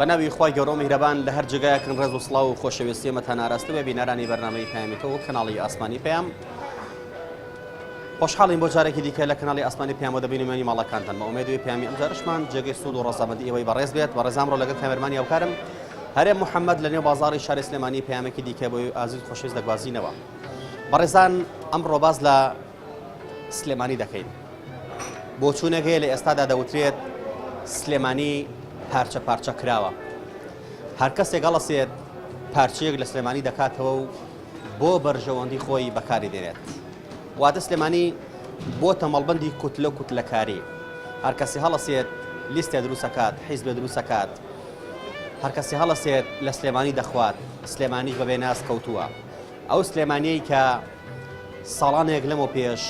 بەناوی خی گەورە میهرەبان لە هەر جگایەکن ڕێز و سڵاو و خۆشەویستیمە تەناراستە بە بینەرانی بەرنامەی پەیامێتەوە کەناڵی ئاسمانی پەیام خۆشحاڵین بۆ جارێکی دیکە لە کەناڵی ئاسمانی پەیامەوە دەبینێنی ماڵەکانتان بە ئومێدوی پەیامی ئەم جارشمان جێگەی سوود و ڕەزامەندی ئێوەی بەڕێز بێت بە ڕێزامڕۆ لەگەڵ کامێرمانی هاوکارم هەرێم محەممەد لە نێو بازاڕی شاری سلێمانی پەیامێکی دیکە بۆی ئازیز خۆشەویست دەگوازینەوە بەڕێزان ئەمڕۆ باز لە سلێمانی دەکەین بۆ چوونەگەی لە ئێستادا دەوترێت سلێمانی پارچە پارچە کراوە هەر کەسێک هەڵەسێت پارچەیەک لە سلێمانی دەکاتەوە و بۆ بەرژەوەندی خۆی بەکاری دێنێت واتە سلێمانی بۆ تەمەڵبەندی کوتلە و کوتلەکاری هەر کەسی هەڵەسێت لیستێ دروستەکات حیزبێ دروستەکات هەر کەسی هەڵەسێت لە سلێمانی دەخوات سلێمانیش بەبێ ناس کەوتووە ئەو سلێمانیەی کە ساڵانێک لەمەوە پێش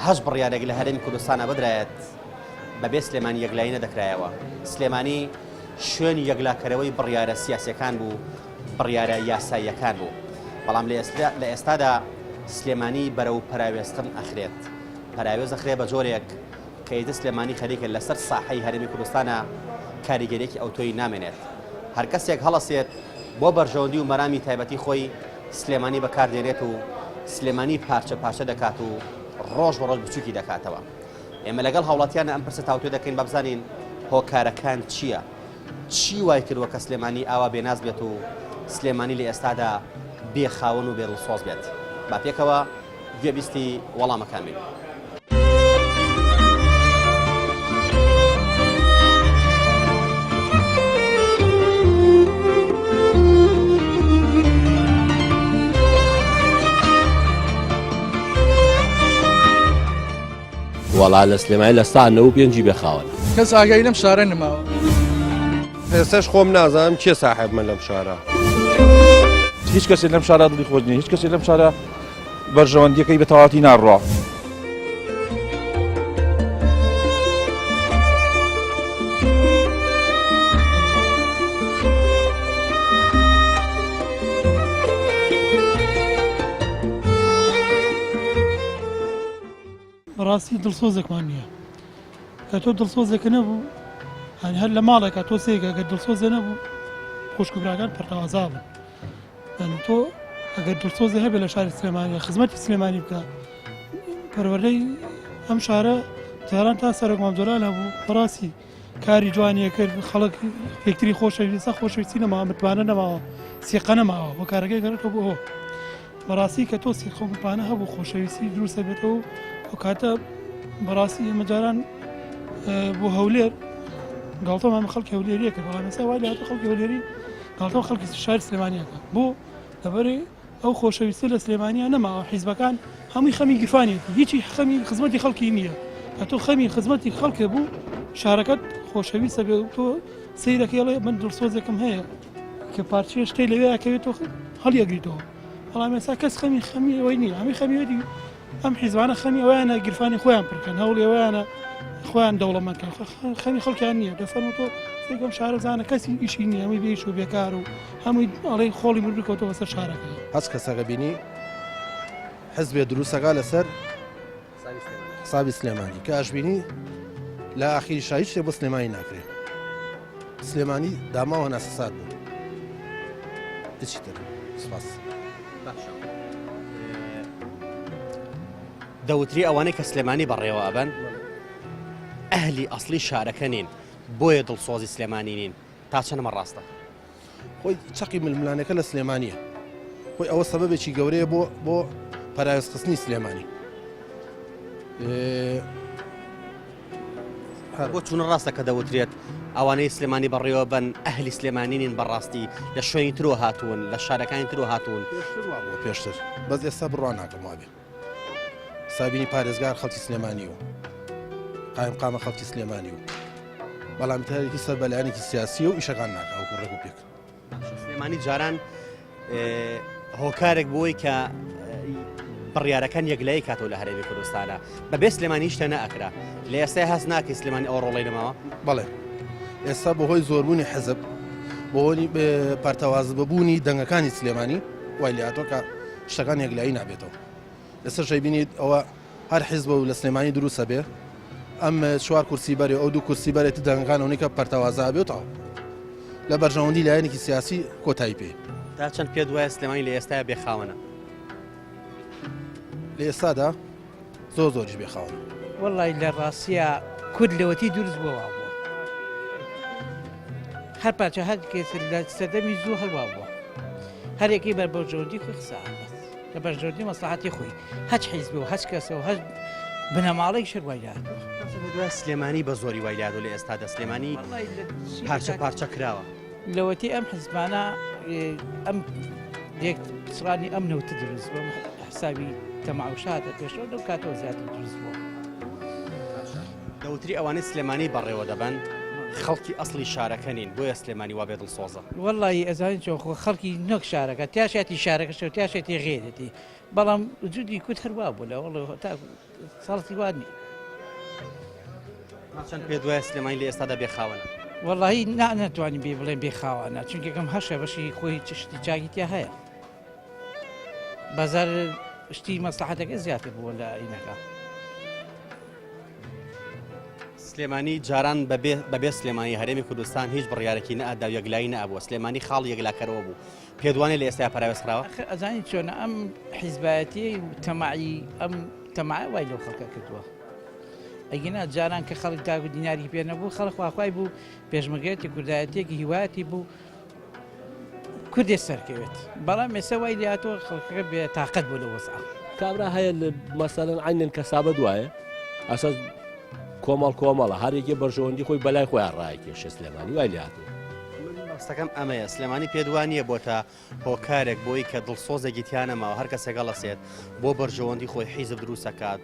هەش بڕیارێک لە هەرێمی کوردستانە بدرایەت بەبێ سلێمانی یەکلایی نەدەکرایەوە سلێمانی شوێنی یەکلاکەرەوەی بڕیارە سیاسیەکان بوو بڕیارە یاساییەکان بوو بەڵام لە ئێستادا سلێمانی بەرەو پەراوێستن ئەخرێت پەراوێز ئەخرێ بە جۆرێک کە ئیدە سلێمانی خەریکە لەسەر ساحەی هەرێمی کوردستانە کاریگەریەکی ئەوتۆی نامێنێت هەر کەسێک هەڵەسێت بۆ بەرژەوەندی و مەرامی تایبەتی خۆی سلێمانی بەکاردێنێت و سلێمانی پارچە پارچە دەکات و ڕۆژ بە ڕۆژ بچووکی دەکاتەوە ئێمە لەگەڵ هاوڵاتیانە ئەم پرسە تاوتوێ دەکەین بە بزانین هۆکارەکان چییە؟ چی وای کردووە کە سلێمانی ئاوا بێناز بێت و سلێمانی لە ئێستادا بێخاوەن و بێدڵسۆز بێت با پێکەوە گوێبیستی وەڵامەکان بین وەڵا لە سلێمانی لە سا 95 بێخاوەن کەس ئاگای لەم شارە نەماوە ئێستاش خۆم نازانم چێ ساحێب من لەم شارە هیچ کەسێک لەم شارە دڵی خۆش نییە هیچ کەسێک لەم شارە بەرژەوەندیەکەی بە تەواوی ناڕوا بەڕاستی دڵسۆزێکمان نییە کە تۆ دڵسۆزێکە نەبوو هەر لە ماڵێکە تۆ سێگە ئەگەر دڵسۆزە نەبوو خوشکبراکان پەرتەوازا بن تۆ ئەگەر دڵسۆزی هەبێت لە شاری سلێمانی خزمەتی سلێمانی بکە پەروەردەی ئەم شارە جاران تا سەرۆک مامزۆران هەبوو بەڕاستی کاری جوانیە کرد خەڵک یەکتری خۆشەویستە خۆشەویستی نەماوە متمانە نەماوە سیقە نەماوە وە کارەکەی گەڕێتەوە بۆ بەڕاستی کە تۆ سیقە و متمانە هەبوو خۆشەویستی دروستە بێتەوە ئەو کاتە بەڕاستی ئێمە جاران بۆ هەولێر گاڵتەمان خەڵکی هەولێریە کرد بەڵام ئێستا وای لە هاتوو خەڵکی هەولێری گاڵتەوە خەڵکی شاری سلێمانیەکە بۆ لەبەرێ ئەو خۆشەویستە لە سلێمانیا نەماوە حیزبەکان هەمووی خەمی گرفانێتی هیچی خەمی خزمەتی خەڵکی نییە کە تۆ خەمی خزمەتی خەڵکە بوو شارەکەت خۆشەویستە بێ تۆ سەیرەکەڵێ من دڵسۆزێکم هەیە کە پارچەیە شتەی لەوێیەکەوێت تۆ هەڵیەگریتەوە بەڵام ئێستا کەس خەمی ئەوەی نییە هەمی خەمیوەدی ئەم حیزبانە خەمی ئەویانە گرفانی خۆیان پڕکەن هەوڵی ئەویانە خۆیان دەوڵەمەندکەن خەمی خەڵکیان نییە دەفەرمو تۆ سێگەم شارەزانە کەسی ئیشی نییە هەمووی بێش و بێکار و هەمووی ئەڵێ خۆڵی بردکەوتەوە سەر شارەکە هەست کەسەکە بینی حزبێ دروستەکە لەسەر حسابی سلێمانی کە ئاشبینی لە ئاخیری شایی شتێ بۆ سلێمانی ناکرێت سلێمانی داماوە ناسەسات بوو هیچی تر سپاس دەوتری ئەوانەی کە سلێمانی بەڕێوە ئەبەن ئەهلی ئەسلی شارەکە نین بۆیە دڵسۆزی سلێمانی نین تا چەندەمە ڕاستە خۆی چەقی ململانەکە لە سلێمانیە خۆی ئەوە سەبەبێکی گەورەیە بۆ پەراوێزخستنی سلێمانی بۆ چونە ڕاستە کە دەوترێت ئەوانەی سلێمانی بەڕێوە بن ئەهلی سلێمانی نین بەڕاستی لە شوێنی ترۆ هاتوون لە شارەکانی ترۆ هاتوون پێشتر بەس ئێستا بڕوان ناکەم وابێ سابینی پارێزگار خەڵکی سلێمانی و قایم قامە خەڵکی سلێمانی و بەڵام تارێکی سەر بەلایەنێکی سیاسی و ئیشەکان ناکە ئەو ڕێک و پێک سلێمانی جاران هۆکارێک بۆی کە بڕیارەکان یەکلایی کاتەوە لە هەرێمی کوردستانە بەبێ سلێمانی شتە نەئەکرا لە ئێستای هەست ناکەی سلێمانی ئەو ڕۆڵەی نەماوە بەڵێ ئێستا بەهۆی زۆربوونی حەزب بەهۆی پارتەواز ببوونی دەنگەکانی سلێمانی وای لە هاتۆ کە شتەکان یەکلایی نابێتەوە ئێستا شەیبینیت ئەوە هەر حیزب و لە سلێمانی دروستە بێ ئەم 4 کورسی بەرێ ئەو 2 کورسی بەرێتی دەنگەکان ئەوەی کە پەرتەوازا بێتەوە لە بەرژەوەندی لایەنێکی سیاسی کۆتایی پێ تا چەند پێ دوایە سلێمانی لە ئێستاە بێخاوەنە لە ئێستادا زۆریش بێخاون وڵی لە ڕاستیە کورد لەوەتی دروست بووە بووە هەر پاچە هەر کەس لە سەردەمی زوو هەڵوا بووە هەرێکی بەر بەرژەوەندی خۆی خساحت لە بەرژەوەندی مەسلحەتی خۆی هەچ حیزب و هەچ کەسەوە هەر بنەماڵی شەروای هاتووە دوای سلێمانی بە زۆری وایلادۆ لە ئێستادا سلێمانی پارچە پارچە کراوە لەوەتی ئەم حزبانە ئەم پسرانی ئەم نەوتە دروست بووە حسابی تەماوشاتە پێشەوە لەو کاتەوە زیاتر دروست بووە دەوتری ئەوانەی سلێمانی بەڕێوە دەبن خەڵکی ئەسلی شارەکەنین بۆیە سلێمانی وا بێ دڵسۆزە وەڵی ئەزانین چۆن خۆ خەڵکی نەک شارەکە تاشێتی شارەکەش و تاشێتی غێرێتی بەڵام جودی کوت هەروە بوو لە وڵ تا ساڵی وانی چەند پێ دوایە سلێمانی لە ئێستادا بێخاوەنە وەڵی ناتوانین بێ بڵێن بێخاوانە چونکە ئەم هەشە بەشی خۆی چشتی چاگیتیا هەیە بازار شتی مەسلحەتەکە زیاتر بووە لە ئینەکە سلێمانی جاران بەبێ سلێمانی هەرێمی کوردستان هیچ بڕیارێکی نەئەدا و یەکلایی نەبووە سلێمانی خاڵ یەکلاکەرەوە بوو پێدوانێت لە ئێستا پاراوێزراوە ئەزانی چۆنە ئەم حیزبایەتی و تەماعی ئەم تەماع وای لەو خەڵکە کردووە ئەگەنا جاران کە خەڵک داگو دیناری پێ نەبوو خەڵک خواخوای بوو پێشمەگەێتی کوردایەتێکی هیواتی بوو کوردێ سەرکەوێت بەڵام ئێستا وای لاتۆ خەڵکەکە بێ تااقەت بوو لە وەسع کابرا هەیە مەسەلەن عینن کەسابە دوایە ئەساس کۆمەڵ هەرێکی بەرژەوەندی خۆی بەلای خۆیان ڕایکێشە سلێمانی وای لاتۆ ڕاستەکەم ئەمەیە سلێمانی پێدوانیە بۆ تا هۆکارێک بۆی کە دڵسۆزێکی تیانەماوە هەر کەسێکە لەسێت بۆ بەرژەوەندی خۆی حیزب دروستەکات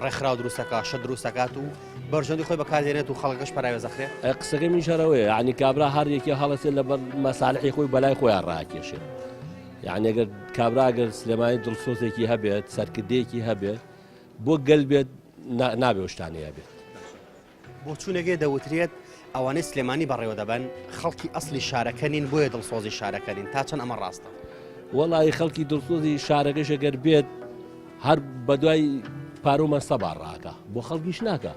ڕێکخراو دروستەکە شە دروستەکات و بەرژەوەندی خۆی بەکاردێنێت و خەڵکەش پاراوێزەخرێ قسەکەی منشەرەوەی عنی کابرا هەرێکی هەڵەسێت لە مەساڵحی خۆی بەلای خۆیان ڕاکێشێ یعنی ئەگەر کابراگەر سلێمانی دڵسۆزێکی هەبێت سەرکردەیەکی هەبێت بۆ گەل بێت نابێ شتانەیە بێت بۆ چوونەگەی دەوترێت ئەوانەی سلێمانی بەڕێوە دەبن خەڵکی ئەسلی شارەکەنین بۆیە دڵسۆزی شارەکەنین تا چەند ئەمە ڕاستە وەڵی خەڵکی دڵسۆزی شارەکەشە گەر بێت هەر بەدوای پارۆمە سەبار ڕاکە بۆ خەڵکیش ناکە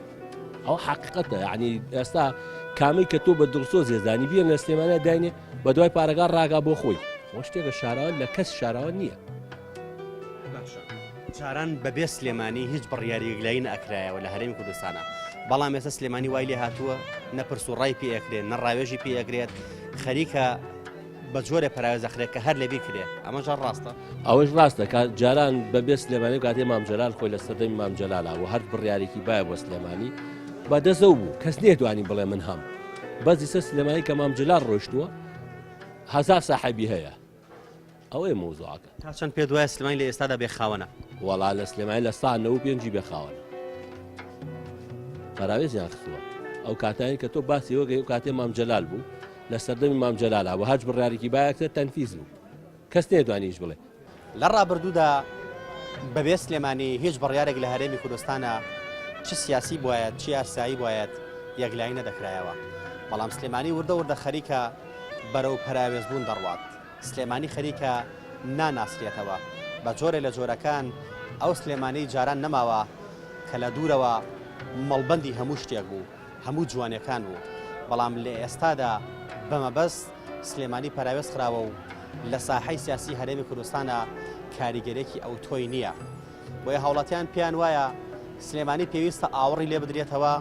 ئەو حقیقەتە یعنی ئێستا کامی کە تۆ بە دڵسۆز زێزانی بیان لە سلێمانە داینێ بەدوای پارەکە ڕاگا بۆ خۆی خۆ شتێکە شاراوە لە کەس شاراوە نییە جاران بەبێ سلێمانی هیچ بڕیاری یەکلایی نەئەکرایەوە لە هەرێمی کوردستانە بەڵام ئێستا سلێمانی وای لێ هاتووە نەپرس و ڕای پێ ئەکرێت نەڕاوێژی پێ ئەگرێت خەریکە بە جۆرە پاراوێزەخرێت کە هەر لەبی کرێت ئەمە جار ڕاستە ئەوەش ڕاستە کە جاران بەبێ سلێمانی کاتێ مامجلال خۆی لە سەردەمی مامجلالە و هەر بڕیارێکی باە بۆ سلێمانی بەدەزەو بوو کەس نێتوانی بڵێ من هەم بەزی سە سلێمانی کە مامجلال ڕۆشتووە هەزار ساحەبی هەیە ئەوەی مۆزوعەکە تا چەند پێ دوایە سلێمانی لە ئێستادا بێخاوەنە وەڵا لە سلێمانی لە سا 95 بێخاوەنە پاراوێزیان خستووە ئەو کاتانی کە تۆ باسی وەگەی و کاتێ مامجلال بوو لە سەردەمی مامجلالە و هەچ بڕیارێکی بایەکتر تەنفیز بوو کەس نێدوانیش بڵێ لە ڕابردوودا بەبێ سلێمانی هیچ بڕیارێک لە هەرێمی کوردستانە چ سیاسی بایەت چی یاسایی بایەت یەکلایی نەدەکرایەوە بەڵام سلێمانی وردە خەریکە بەرەو پەراوێزبوون دەڕوات سلێمانی خەریکە ناناسرێتەوە بە جۆرە لە جۆرەکان ئەو سلێمانی جاران نەماوە کە لە دوورەوە مەڵبەندی هەموو شتێک بوو هەموو جوانەکان بوو بەڵام لە ئێستادا بەمەبەست سلێمانی پەراوێز خراوە و لە ساحەی سیاسی هەرێمی کوردستانە کاریگەرێکی ئەو تۆی نییە بۆیە هاوڵاتیان پێیان وایە سلێمانی پێویستە ئاوەڕی لێ بدرێتەوە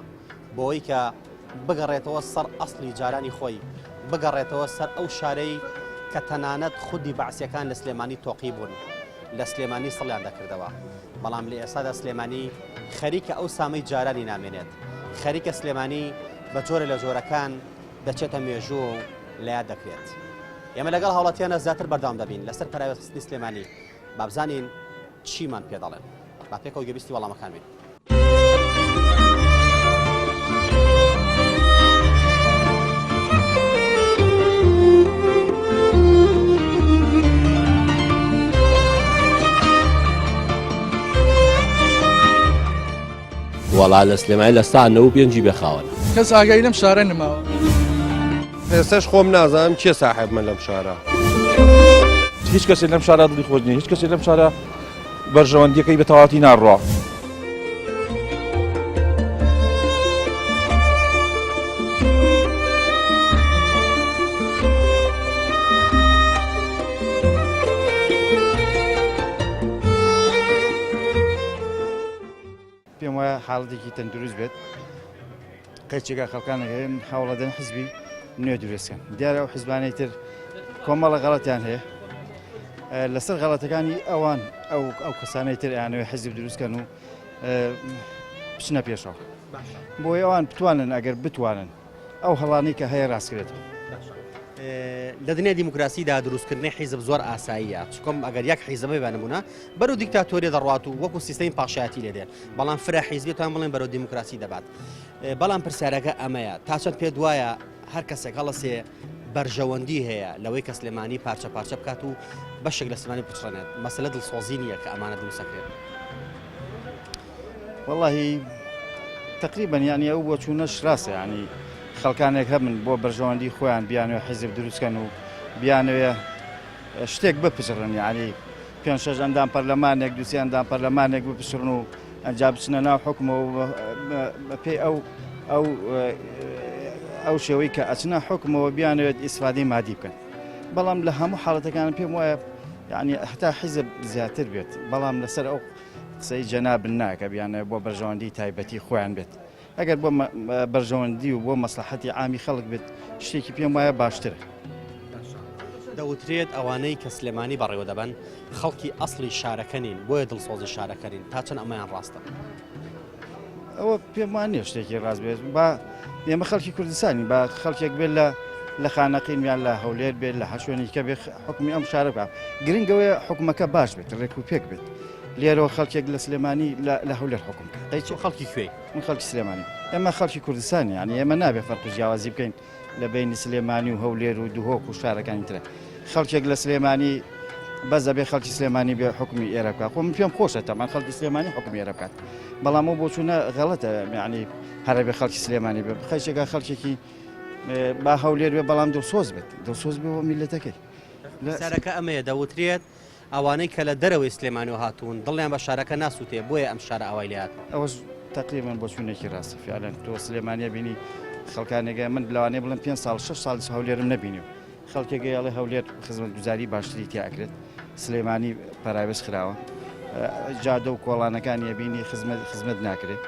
بۆی کە بگەڕێتەوە سەر ئەسلی جارانی خۆی بگەڕێتەوە سەر ئەو شارەی کە تەنانەت خودی بەعسیەکان لە سلێمانی تۆقی بوون لە سلێمانی سڵیان دەکردەوە بەڵام لە ئێستادا سلێمانی خەریکە ئەو سامەی جارانی نامێنێت خەریکە سلێمانی بە جۆرە لە جۆرەکان دەچێتە مێژوو و لایە دەکرێت ئێمە لەگەڵ هاوڵاتیانە زیاتر بەردەوام دەبین لەسەر پەراوێزخستنی سلێمانی با بزانین چیمان پێ دەڵێن با پێکەوە گەبیستی وەڵامەکان بین وەڵا لە سلێمانی لە سا 95 بێخاوەنە کەس ئاگای لەم شارە نماوە ئێستاش خۆم نازانم چیە ساحب من لەم شارە هیچ کەسێک لەم شارە دڵی خۆش نییە هیچ کەسێک لەم شارە بەرژەوەندیەکەی بە تەواوەتی ناڕوا حاڵەتێکی تەندروست بێت قەیچێکا خەڵکانەکەن هەوڵەدەن حزبی نوێ دروستکەن دیارە ئەو حیزبانەی تر کۆمەڵە غەڵەتیان هەیە لەسەر غەڵەتەکانی ئەوان ئەو کەسانەی تر یانەوێ حزب دروستکەن و بچنە پێشەوە بۆی ئەوان بتوانن ئەگەر بتوانن ئەو هەڵانەی کە هەیە ڕاستکرێتەوە لە دنیا دیموکراسیدا دروستکردنی حیزب زۆر ئاساییە چکۆم ئەگەر یەک حیزبە بێنمونە بەرەو دیکتاتۆری دەڕات و وەکو سیستەمی پاشایەتی لێدێن بەڵام فرە حیزبێتان بڵێن بەرەو دیموکراسی دەبات بەڵام پرسیارەکە ئەمەیە تا چەند پێ وایە هەر کەسێک هەڵەسێ بەرژەوەندی هەیە لەوەی کە سلێمانی پارچە پارچە بکات و بەشێک لە سلێمانی بچڕێنێت مەسەلە دڵسۆزی نییە کە ئەمانە دروستەکرێت والله تقریبا یعنی ئەو بۆ چوونەش ڕاستە ینی خەڵکانێک هەبن بۆ بەرژەوەندی خۆیان بیانوێ حیزب دروستکەن و بیانوێ شتێک بپشڕن ینی پێ شەش ئەندام پەرلەمانێک دووسێ ئەندام پەرلەمانێک بپشڕن و ئەنجا بچنە ناو حکومەوە پێی ئەو شێوەی کە ئەچنە حکومەوە بیانوێت ئیسفادەی مادی بکەن بەڵام لە هەموو حاڵەتەکان پێم وایە یعنی هەتا حیزب زیاتر بێت بەڵام لەسەر ئەو قسەی جەناب ناکە بیانە بۆ بەرژەوەندی تایبەتی خۆیان بێت ئەگەر بۆ بەرژەوەندی و بۆ مەسلحەتی عامی خەڵک بێت شتێکی پێم وایە باشترە دەوترێت ئەوانەی کە سلێمانی بەڕێوە دەبن خەڵکی ئەسڵی شارەکەنین بۆیە دڵسۆزی شارەکەنین تا چەند ئەمەیان ڕاستە ئەوە پێم وانە شتێکی ڕاست بێت با ئێمە خەڵکی کوردستانی با خەڵکێک بێت لە خانەقینیان لە هەولێر بێت لە هەشوێنی کە بێ حکومی ئەم شارە بکات گرنگەوەی حکومەکە باش بێت ڕێک و پێک بێت لێرەوە خەڵکێک لە سلێمانی لە هەولێر حکوم قەیچ خەڵکی کوێ من خەڵکی سلێمانی ئێمە خەڵکی کوردستانی ینی ئێمە نابێ فەرق جیاوازی بکەین لە بینی سلێمانی و هەولێر و دوهۆک و شارەکانی ترە خەڵکێک لە سلێمانی بەز دەبێ خەڵکی سلێمانی بێ حکومی ئێرە بکات خۆ من پێم خۆشە تەمان خەڵکی سلێمانی حکومی ئێرە بکات بەڵام ئەو بۆ چوونە غەڵەتە ینی هەرە بێ خەڵکی سلێمانی بێ خەڵکێکا خەڵکێکی با هەولێر بێ بەڵام دڵسۆز بێت دڵسۆز بێ بۆ میلەتەکەی سارەکە ئەمەیە دەوترێت ئەوانەی کە لە دەرەوەی سلێمانی و هاتوون دڵیان بە شارەکە ناسووتێ بۆیە ئەم شارە ئەوای لات ئەوەش تقریبان بۆ چوونێکی ڕاستە فعلەن تۆ سلێمانیە بینی خەڵکانێگە من بلەوانێ بڵم 5 ساڵ 6 ساڵ هەولێرم نبینیوە خەڵکێگە یاڵێ هەولێر خزمەت گوزاری باشتری تیاکرێت سلێمانی پەراوێز خراوە جادە و کۆڵانەکانی بینی خزمەت ناکرێت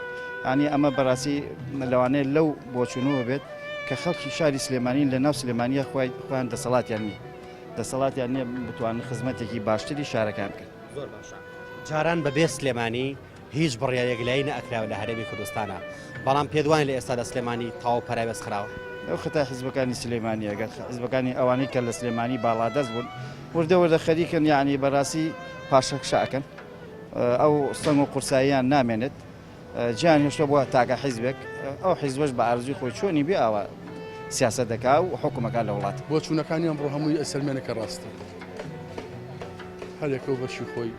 ینی ئەمە بەڕاستی لەوانەیە لەو بۆچوونەوە بێت کە خەڵکی شاری سلێمانی لە ناو سلێمانیە خۆیان دەسەڵاتیان نیە دەسەڵاتیان نییە بتوانن خزمەتێکی باشتری شارەکان بکەن زۆر باشە جاران بەبێ سلێمانی هیچ بڕیارێک لای نەئەکراوە لە هەرێمی کوردستانە بەڵام پێدوان لە ئێستا لە سلێمانی تاو پەراوێز خراوە ئەو خەتا حیزبەکانی سلێمانی ئەگەر حیزبەکانی ئەوانەی کە لە سلێمانی باڵادەست بوون وردە وەردە خەریکن یعنی بەڕاستی پاشەکشاکەن ئەو سەنگ و قورساییان نامێنێت گیان هێشتا بووە تاکە حیزبێک ئەو حیزبەش بە ئارزوی خۆی چۆنی بێ ئەوە سیاست دەکا و حکومەکە لە وڵات بۆ چوونەکانیان بڕۆ هەمووی ئەسلمێنەکە ڕاستە هەرێکە و بەشی خۆی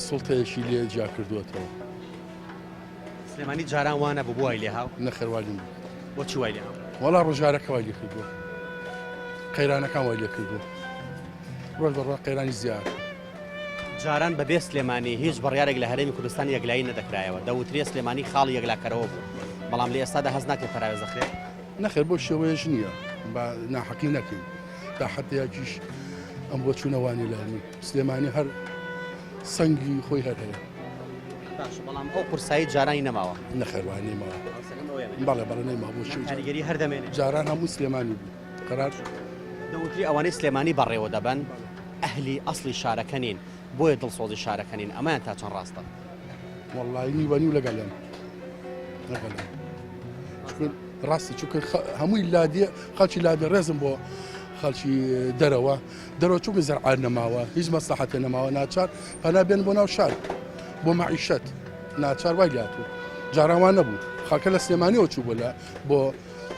سڵتەیەشی لێ جا کردووەتەوە سلێمانی جاران وانە بوو وای لێ هاو نەخێوالین بۆچی وای لێ هاو وەڵا ڕۆژارەکە وای لێ کردووە قەیرانەکان وای لێ کردووە ڕۆژ بەڕۆ قەیرانی زیاد جاران بەبێ سلێمانی هیچ بڕیارێک لە هەرێمی کوردستان یەکلایی نەدەکرایەوە دەوترێت سلێمانی خاڵی یەکلاکەرەوە بوو بەڵام لە ئێستادا هەز ناکرێت پەراوێز دەخرێت نەخێر بۆ شێوەیەش نییە با ناحەقی نەکەین تا حەتەیەکیش ئەم بۆ چوونەوانی لانی سلێمانی هەر سەنگی خۆی هەر هەیە بەڵام ئەو قورسایی جارانی نەماوە نەخێوانی نێماوە بەڵێ بەڵێ نەیما بۆ کاریگەری هەر دەمێنێت جاران هەموو سلێمانی بوو قەرار دەوتری ئەوانەی سلێمانی بەڕێوە دەبن ئەهلی ئەسڵی شارەکەنین بۆیە دڵسۆزی شارەکەنین ئەمایان تا چەند ڕاستە وەڵڵی نیوەنی و لەگەڵێن ڕاستی چونکە هەمووی لادیە خەڵکی لادە ڕێزم بۆ خەڵکی دەرەوە چونکە زەرعار نەماوە هیچ مەسلحەتێ نەماوە ناچار هەنا بێن بۆ ناو شار بۆ مەعیشەت ناچار وای لاتوە جاراوان نەبوو خەڵکە لە سلێمانیەوە چوو بۆ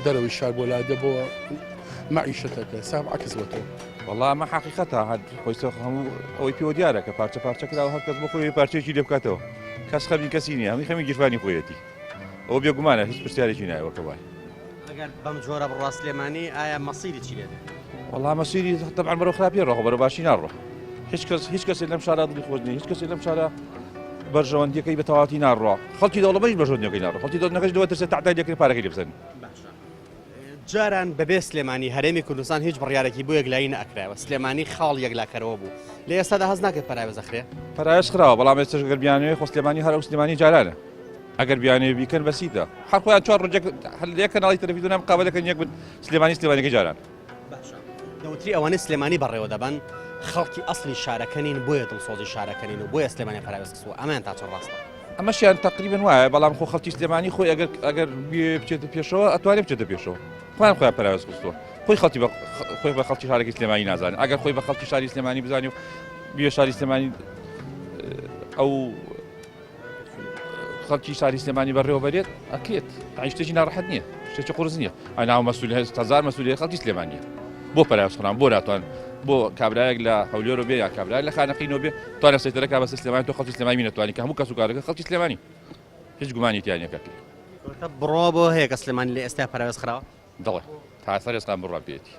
دەرەوەی شار بۆ لادە بۆ مەعیشەتەکە ساب عکسوەتەوە والله ئەمە حقیقەتە خۆی هەموو ئەوەی پێوە دیارە کە پارچە پارچە کراوە هەر کەس بۆ خۆی پارچێکی لێ بکاتەوە کەس خەمی کەسی نییە هەمی خەمی گیرفانی خۆیەتی ئەوە بێگومانە هیچ پرسیارێکی نایەوە کە وای ئەگەر بەم جۆرە بڕوا سلێمانی ئایا مەسیری چی لێ والله مەسیری طبعا بەرەو خراپی ڕۆخ بەرەو باشی ناڕۆ هیچ کەسێک لەم شارە دڵی خۆش نییە هیچ کەسێک لەم شارە بەرژەوەندیەکەی بە تەواوی ناڕۆ خەڵکی دەوڵەمەش بەرژەوەندیەکەی ناڕۆ خەڵکی دەوڵەتەکەش دوێتە سەر تعداد یەکەی پارەکەی لێ بزەن جاران بەبێ سلێمانی هەرێمی کوردستان هیچ بڕیارێکی بۆ یەکلایی نەکرایەوە سلێمانی خاڵ یەکلاکەرەوە بوو لە ئێستادا هەز ناکرێت پەراوێز ئەخرێ پەرایش خراوە بەڵام ئێستش گەر بیانوێ خۆ سلێمانی هەر ئەو سلێمانی جارانە ئەگەر بیانوێ بیکەن بەسیتە هەر خۆیان چوار ڕۆژێک هەر کەناڵی تەلەڤیزیۆنیان مقابلە دەکەن یەک سلێمانیەکەی جاران دەوتری ئەوانەی سلێمانی بەڕێوە دەبن خەڵکی ئەسلی شارەکەنین بۆیە دڵسۆزی شارەکەنین و بۆیە سلێمانی پەراوێز کەسووە ئەمان تا چۆن ڕاستە ئەمەشیان تقریبن وایە بەڵام خۆ خەڵکی سلێمانی خۆی ئەگەر بچێتە پێشەوە ئەتوانێت بچێتە پێشەوە خۆیان پەراوێز کەسووە خۆی بە خەڵکی شارێکی سلێمانی نازانێت ئەگەر خۆی بە خەڵکی شاری سلێمانی بزانانی و بێ شاری سلێمانی ئەو خەڵکی شاری سلێمانی بەڕێوە بەرێت ئەکرێت شتێکی ناڕەحەت نییە شتێکی قورس نییە ئەناو مەسئولیت هەزار مەسئولیت خەڵکی سلێمانیە بۆ پەراوێز خڕان بۆ ناتوان بۆ کابرایەک لە هەولێرۆ بێ یا کابرایەک لە خانەقینەوە بێ توانە سەیتەرەکە بەس سلێمانی تۆ خەڵکی سلێمانی نەتوانی کە هەموو کەس و کارەکە خەڵکی سلێمانی هیچ گومانی تیانەکە بڕۆ بۆ هەیە کە سلێمانی لە ئێستا پەراوێز خراوە دەڵێ تا سەر ئێستا بڕوا پێێتی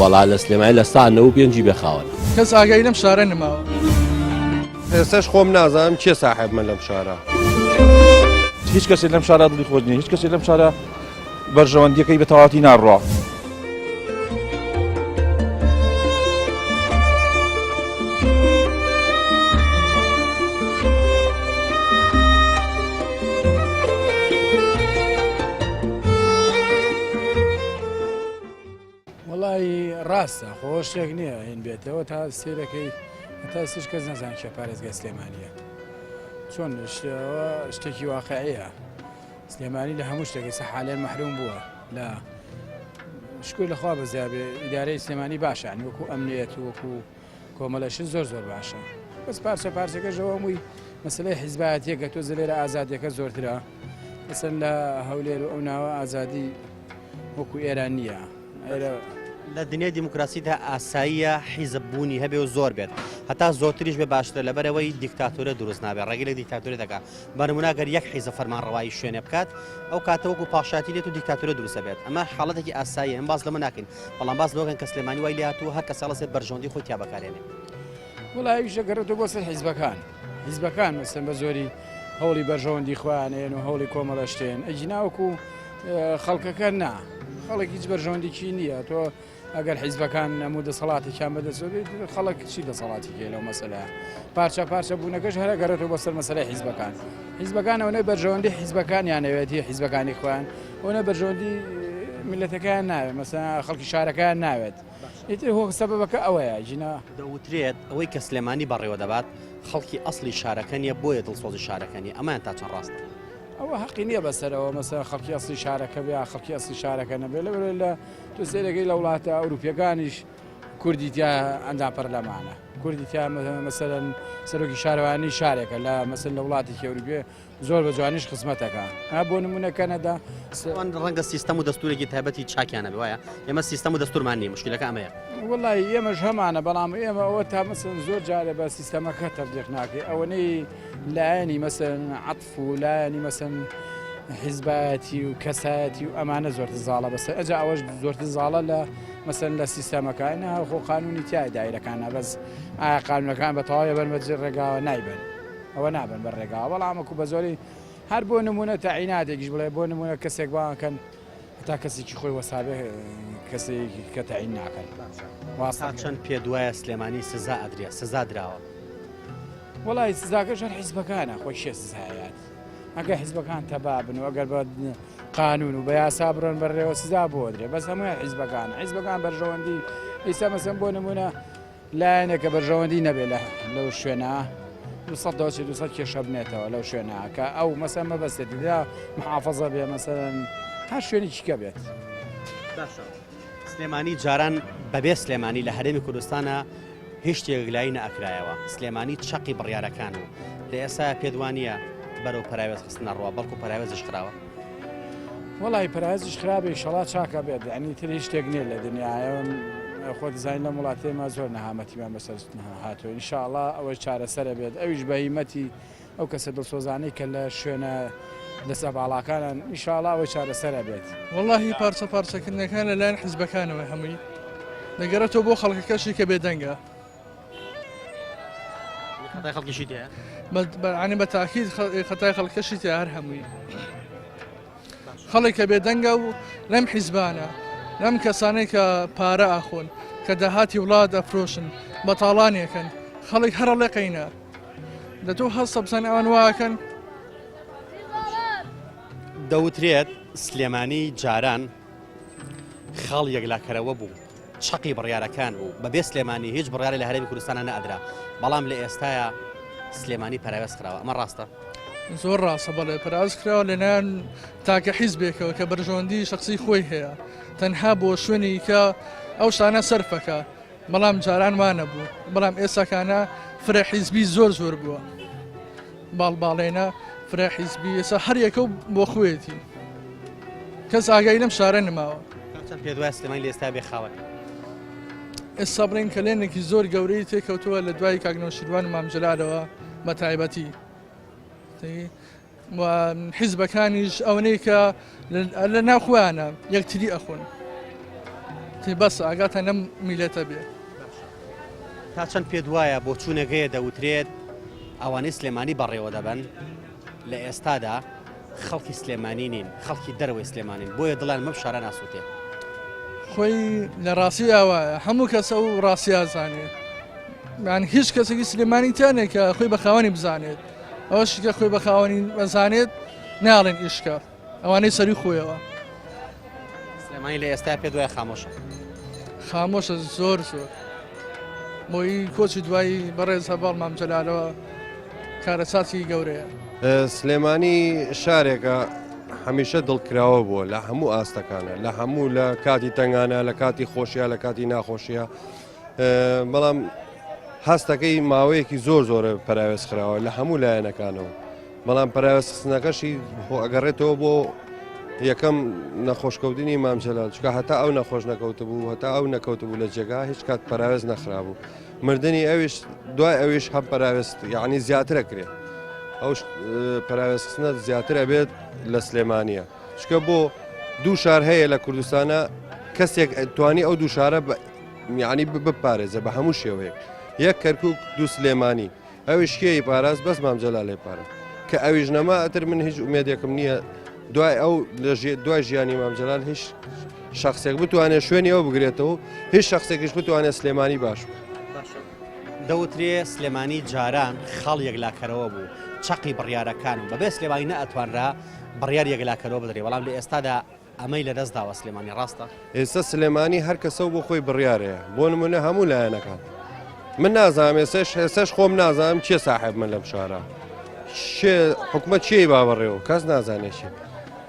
وەڵا لە سلێمانی لە سانەوە پێنجی بێخاوەن کەس ئاگای لەم شارە نەماوە ئێستش خۆم نازانم چێ ساحب من لەم شارە هیچ کەسێک لەم شارە دڵی خۆش نییە هیچ کەسێک لەم شارە بەرژەوەندیەکەی بە تەواوی ناڕوا وڵی ڕاستە خۆ شتێک نییە هین بێتەوە تا سیرەکەی تا سش کەس نەزان کە پارێزگای سلێمانیە چۆن شتێکی واقعەیە سلێمانی لە هەموو شتێکی سەحالێن مەحروم بووە لە شکوی لەخوا بەزیابێ ئیدارەی سلێمانی باشە وەکو ئەمنیەت و وەکو کۆمەلەشن زۆر باشە بەس پارچەکەژەوە هەمووی مەسلەی حیزبایەتیەکە تۆ لێرە ئازادیەکە زۆرترە مەسەن لە هەولێر و ئەو ناوە ئازادی وەکو ئێران نییە لە دنیای دیموکراسیدا ئاساییە حیزب بوونی هەبێ و زۆر بێت هەتا زۆرتریش بێ باشترە لەبەرەوەی دیکتاتۆرە دروست نابێت ڕێگەی لە دیکتاتۆرە دەکات بەنموناگەر یەک حیزە فەرمانڕەوایی شوێنێ بکات ئەو کاتەوەکو پاشاتی لێت و دیکتاتۆرە دروستە بێت ئەمە حاڵەتێکی ئاساییە ئەم باز لەمە ناکەین بەڵام باز لەوەکەن کە سلێمانی وای لێهاتوو هەر کەس هەڵەسێت بەرژەوەندی خۆی تیا بەکارێنێ وڵایویشە گەڕێتەوە بۆ سەر حیزبەکان مەسەن بە زۆری هەوڵی بەرژەوەندی خوانێن و هەوڵی کۆمەڵە شتێن ئەجی ناوەکو خەڵکەکە نا خەڵک هیچ بەرژەوەندیی نییە تۆ ئەگەر حیزبەکان نەموو دەسەڵاتێکیان بەدەستێت خەڵک چی دەسەڵاتێکی لەو مەسەلە پارچە بوونەکەش هەرە گەڕێتەوە بەسەر مەسەلەی حیزبەکان ئەوەی بەرژەوەندی حیزبەکانیانەوێتی حیزبەکانی خۆیان ئەوە بەرژەوەندی میلەتەکەیان ناوێت مەسەلا خەڵکی شارەکەیان ناوێت ئیتر هۆ سەبەبەکە ئەوەیە ژینە دەوترێت ئەوەی کە سلێمانی بەڕێوە دەبات خەڵکی ئەسلی شارەکەنیە بۆیە دڵسۆزی شارەکەنی ئەمان تا چەند ڕاستە ئەوە حەقی نییە بەسەرەوە مەسەر خەڵکی ئەسلی شارەکە بێ خەڵکی ئەسلی شارەکە نەبێت لەبەر لە تو سێرەکەی لە وڵاتە ئەوروپیەکانیش کوردی تیا ئەندام پەرلەمانە کوردی تیا مەسەرەن سەرۆکی شارەوانی شارێکە لە مەسەر لە وڵاتێکی ئەوروپیە زۆر بە جوانیش خزمەتەکە بۆ نمونە کەنەدا ڕەنگە سیستەم و دەستورێکی تایبەتی چاکیانە وایە ئێمە سیستەم و دەستورمان نیە مشکلەکە ئەمەیە وڵی ئێمەش هەمانە بەڵام ئێمە ئەوە تا مەسەن زۆر جارێ بە سیستەمەکە تەبلیغ ناکەی ئەوەنەی لایەنی مەسەن عەطف و لایەنی مەسەن حیزبایەتی و کەسایەتی و ئەمانە زۆرتر زاڵە بەسەر ئەجا ئەوەش زۆرتر زاڵە لە مەسەن لە سیستەمەکانە خۆ قانونی تیای دایرەکانە بەس ئایا قانونەکان بە تەواوی بەرمەجێ ڕێگاوە نایبن ئەوە نابن بەر ڕێگاوە بەڵامەکو بە زۆری هەر بۆ نمونە تاعیناتێکیش بڵێ بۆ نمونە کەسێک باکەن تا کەسێکی خۆی وەسابێ کەسێکی کە تاعین ناکەن واسا چەند پێ دوایە سلێمانی سزا ئەدرێ سزا درراوە وڵی سزاکەش هەر حیزبەکانە خۆی شێ سزایات ئەگەر حیزبەکان تەبابن و ئەگەر بە قانون و بە یاسا بڕۆن بەڕێوە سزا بۆ درێ بەس هەموو حیزبەکان بەرژەوەندی ئیسا مەسەن بۆ نمونە لایەنێکە بەرژەوەندی نەبێت لەو شوێنە 200 کێشە بنێتەوە لەو شوێنە کە ئەو مەسەن مەبەستێتی دا محافەزە بێ مەسەن هەر شوێنێکی کە بێت سلێمانی جاران بەبێ سلێمانی لە هەرێمی کوردستانە هیچ شتێک لای نەئەکرایەوە سلێمانی چەقی بڕیارەکان و لە ئێستا پێدوانیە بەرەو پەراوێز خستنە ڕۆ بەڵکو پەراوێزش خراوە وڵی پەراوێزش خراپێ شەڵا چاکە بێت ئەنی تر هیچ شتێک نییە لە دنیاە خۆ دەزانین لە وڵاتێمە زۆر نەهامەتیمان بەسەر هاتووە ئینشاءڵڵا ئەوەی چارەسەرە بێت ئەویش بە هیمەتی ئەو کەسە دڵسۆزانەی کە لە شوێنە دەسە باڵاکانان ئینشاءڵڵا ئەوەی چارەسەرە بێت. واللهی پارچە پارچەکردنەکان لەلایەن حیزبەکانەوە هەمووی دەگەڕێتەوە بۆ خەڵکەکەشی کە بێدەنگە خەتای خەڵکیشی تێیە عنی بە تاکید خەتای خەڵکەشی تێ هەر هەمووی خەڵێک کە بێدەنگە و لەم حیزبانە لەم کەسانەی کە پارە ئاخۆن کە داهاتی وڵات ئەفرۆشن بەتاڵانێکن خەڵک هەرەڵێقینە دەتۆ هەستە بزانێ ئەوان واکەن. دەوترێت سلێمانی جاران خاڵ یەکلاکەرەوە بوو چقی بڕیارەکان بوو بەبێ سلێمانی هیچ بڕیاری لە هەرێمی کوردستانە نەئەدرا بەڵام لە ئێستاە سلێمانی پەراوێز کراوە ئەمە ڕاستە زۆر ڕاستە بەڵێ پەراوز کراوە لەلایەن تاکە حیزبێکەوە کە بەرژەوەندی شخصی خۆی هەیە تەنها بۆ شوێنی کە ئەو شتانە سەرفەکە بەڵام جاران وانە بوو بەڵام ئێساکانە فرە حیزبی زۆر زۆر بووە باڵباڵێنە فرە حیزبی ئێستا هەر یەکە بۆ خوێتی کەس ئاگای لەم شارە نماوە چەند پێ دوای سلێمانی لە ئێستا بێخاوە ئێستا بڕین کەلێنێکی زۆر گەورەی تێکەوتووە لە دوای کاگنەوشیروان و مامجلالەوە بە تایبەتی حیزبەکانیش ئەوەی کە لە ناوخوایانە یەکتری ئەخۆن بەس ئاگاتە نەم میلەتە بێ تا چەند پێ دوایە بۆ چوونەگەیە دەوترێت ئەوانەی سلێمانی بەڕێوە دەبن لە ئێستادا خەڵکی سلێمانی نین خەڵکی دەرەوەی سلێمانین بۆیە دڵیان مەم شارە ناسووتێ خۆی لە ڕاستی ئاوایە هەموو کەسە و ڕاستیازانێت هیچ کەسێکی سلێمانی تیانێک کە خۆی بە خاوەنی بزانێت ئەوەشی کە خۆی بە خاوەنی بەزانێت ناڵێن ئیشکە ئەوانەی سەری خۆیەوە سلێمانی لە ئێستا پێ دوای خامۆشە خامۆشە زۆر زۆر بۆی کۆچی دوایی بەڕێز هەباڵ مامجلالەوە کارەساتی گەورەیە سلێمانی شارێکە هەمیشە دڵکراوە بووە لە هەموو ئاستەکانە لە هەموو لە کاتی تنگانە لە کاتی خۆشیە لە کاتی ناخۆشیە بەڵام هەستەکەی ماوەیەکی زۆر زۆرە پەراوێز خراوە لە هەموو لایەنەکانەوە بەڵام پەراوێزخستنەکەشی ئەگەڕێتەوە بۆ یەکەم نەخۆشکەوتنی مامجلال چکە هەتا ئەو نەخۆش نەکەوت بوو هەتا ئەو نەکەوت بوو لە جێگا هیچ کات پەراوێز نەخرا بوو مردنی ئەویش دوای ئەویش هەم پەراوێست یعنی زیاترە کرێ ئەو پەراوێزخستنە زیاترە بێت لە سلێمانیە چکە بۆ دوو شار هەیە لە کوردستانە کەسێک توانی ئەو دوو شارە یعنی بپارێزە بە هەموو شێوەیەک یەک کەرکووک دوو سلێمانی ئەویش کێی پاراست بەس مامجلال لێ پارە کە ئەویش نەما ئەتر من هیچ ئومێدێکم نییە دوای ئەو دوای ژیانی مامجلال هیچ شخصێک بتوانێت شوێنی ئەو بگرێتەوە هیچ شخصێکیش بتوانێت سلێمانی باش دەوترێ سلێمانی جاران خاڵ یەکلاکەرەوە بوو چقی بڕیارەکان و بەبێ سلێمانی نەئەتوانرا بڕیار یەکلاکەرەوە بدرێ بەڵام لە ئێستادا ئەمەی لە دەستداوە سلێمانی ڕاستە ئێستا سلێمانی هەر کەسە بۆ خۆی بڕیارەیە بۆ نمونە هەموو لایەنەکان من نازانم ئێسش خۆم نازانم چێ ساحب من لەم شارە حکومەت چی با بڕێەوە کەس نازانێکی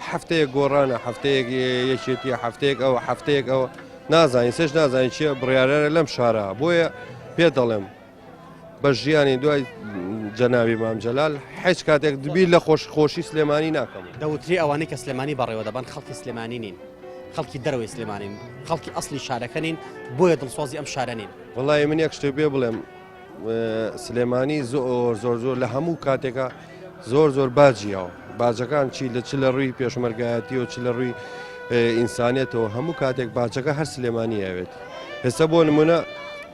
هەفتەیەک گۆڕانە هەفتەیەک یەکێتیە هەفتەیەک ئەوە هەفتەیەک ئەوە نازانین سێش نازانین چیە بڕیارە لەم شارە بۆیە پێ دەڵێم بە ژیانی دوای جەناوی مامجلال هیچ کاتێک دبیر لە خۆشی سلێمانی ناکەم دەوتری ئەوانەی کە سلێمانی بەڕێوە دەبن خەڵکی سلێمانی نین خەڵکی دەرەوەی سلێمانین خەڵکی ئەسلی شارەکە نین بۆیە دڵسۆزی ئەم شارە نین وڵای من یەک شتێ بێ بڵێم سلێمانی زۆر زۆر زۆر لە هەموو کاتێکە زۆر زۆر باجیەوە باجەکان چی لە چ لە ڕووی پێشمەرگایەتی و چ لە ڕووی ئینسانێتەوە هەموو کاتێک باجەکە هەر سلێمانی ئەوێت ئێستا بۆ نمونە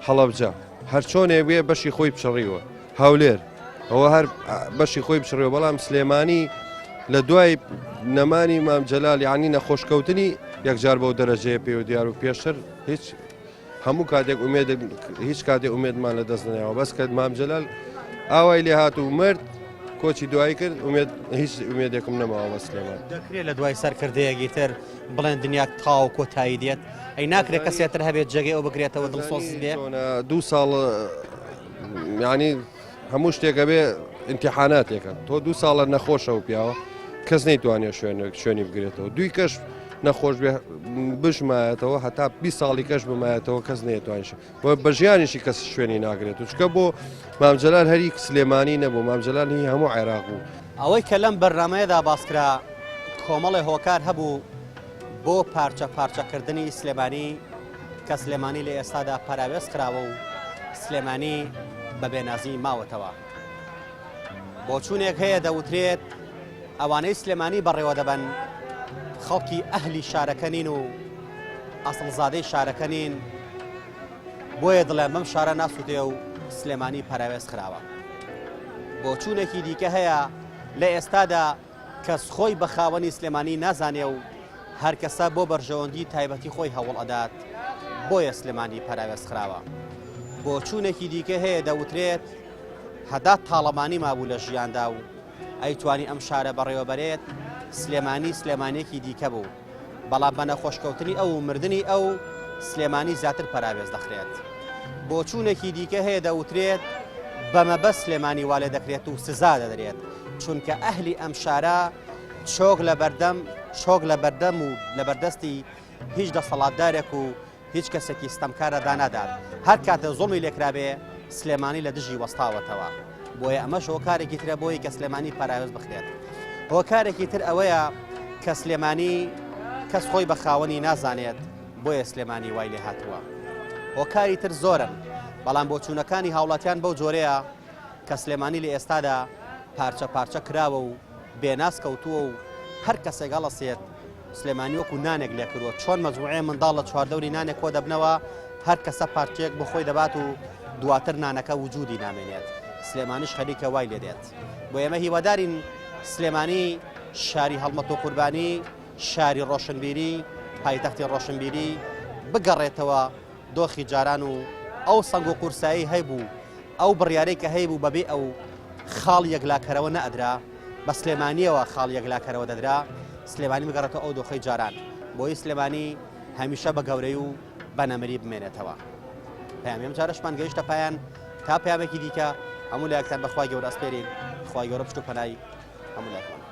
هەڵەبجە هەر چۆنێ بێ بەشی خۆی بشڕیوە هەولێر ئەوە هەر بەشی خۆی بشڕێەوە بەڵام سلێمانی لە دوای نەمانی مامجلال یعنی نەخۆشکەوتنی یەکجار بەو دەرەجەیە پێ و دیار و پێشتر هیچ هەموو کاتێک هیچ کاتێک ئومێدمان لە دەست نەیەوە بەس کە مامجلال ئاوای لێ هات و مرد کۆچی دوای کرد هیچ ئومێدێکم نەماوە بە سلێمان دەکرێت لە دوای سەرکردەیەکی تر بڵێن دنیا تاو کۆتایی دێت ئەی ناکرێت کەسێتر هەبێت جێگەی ئەو بگرێتەوە دڵسۆزی بێ دوو ساڵ ینی هەموو شتێکە بێ ئیمتیحاناتێکە تۆ دوو ساڵە نەخۆشە و پیاوە کەس نەیتوانێت شوێنی بگرێتەوە دوی کەش نەخۆش بشمایەتەوە هەتا 20 ساڵی کەش بمایەتەوە کەس نێتوانش بۆ بە ژیانیشی کەس شوێنی ناگرێت و چکە بۆ مامجلال هەری سلێمانی نەبوو مامجلال هی هەموو عێراق بوو ئەوەی کە لەم بەرنامەیەدا باسکرا کۆمەڵی هۆکار هەبوو بۆ پارچەکردنی سلێمانی کە سلێمانی لە ئێستادا پەراوێز کراوە و سلێمانی بە بێنازی ماوەتەوە بۆ چوونێک هەیە دەوترێت ئەوانەی سلێمانی بەڕێوە دەبن خەڵکی ئەهلی شارەکەنین و ئەسڵزادەی شارەکەنین بۆیە دڵێن بەم شارە ناسووتێ و سلێمانی پەراوێز خراوە بۆ چوونێکی دیکە هەیە لە ئێستادا کەس خۆی بە خاوەنی سلێمانی نازانێ و هەر کەسە بۆ بەرژەوەندی تایبەتی خۆی هەوڵ ئەدات بۆیە سلێمانی پەراوێز خراوە بۆ چوونێکی دیکە هەیە دەوترێت هەدا تاڵەمانی مابوو لە ژیاندا و ئەیتوانی ئەم شارە بەڕێوەبەرێت سلێمانێکی دیکە بوو بەڵام بە نەخۆشکەوتنی ئەو مردنی ئەو سلێمانی زیاتر پەراوێز دەخرێت بۆ چوونێکی دیکە هەیە دەوترێت بەمەبە سلێمانی وا لێ دەکرێت و سزا دەدرێت چونکە ئەهلی ئەم شارە چۆک لە بەردەم و لە بەردەستی هیچ دەسەڵاتدارێک و هیچ کەسێکی ستەمکارە دانادات هەر کاتە زۆڵمی لێکرابێ سلێمانی لە دژی وەستاوەتەوە بۆیە ئەمەش هۆکارێکی ترە بۆی کە سلێمانی پەراوێز بخرێت هۆکارێکی تر ئەوەیە کە سلێمانی کەس خۆی بە خاوەنی نازانێت بۆیە سلێمانی وای لێ هاتووە هۆکاری تر زۆرن بەڵام بۆ چوونەکانی هاوڵاتیان بەو جۆرەیە کە سلێمانی لە ئێستادا پارچە پارچە کراوە و بێناس کەوتووە و هەر کەسێک هەڵەسێت سلێمانی وەکو نانێک لێ کردووە چۆن مەجموعەیە منداڵ لە چواردەوری نانێک کۆ دەبنەوە هەر کەسە پارچەیەک بۆ خۆی دەبات و دواتر نانەکە وجودی نامێنێت سلێمانیش خەریکە وای لێ دێت بۆ ئێمە هیوادارین سلێمانی شاری هەڵمەت و قوربانی شاری ڕۆشنبیری پایتەختی ڕۆشنبیری بگەڕێتەوە دۆخی جاران و ئەو سەنگ و قورسایی هەیبوو ئەو بڕیارەی کە هەیبوو بەبێ ئەو خاڵ یەکلاکەرەوە نەئەدرا بە سلێمانیەوە خاڵ یەکلاکەرەوە دەدرا سلێمانی بگەڕێتەوە ئەو دۆخەی جاران بۆی سلێمانی هەمیشە بە گەورەی و بەنەمەری بمێنێتەوە پەیامی ئەم جارەشمان گەیشتە پایان تا پەیامێکی دیکە هەموو لایەکتان بەخوای گەورە ئەسپێرین خوای گەورە پشت و پەنای هەموو لایەکمان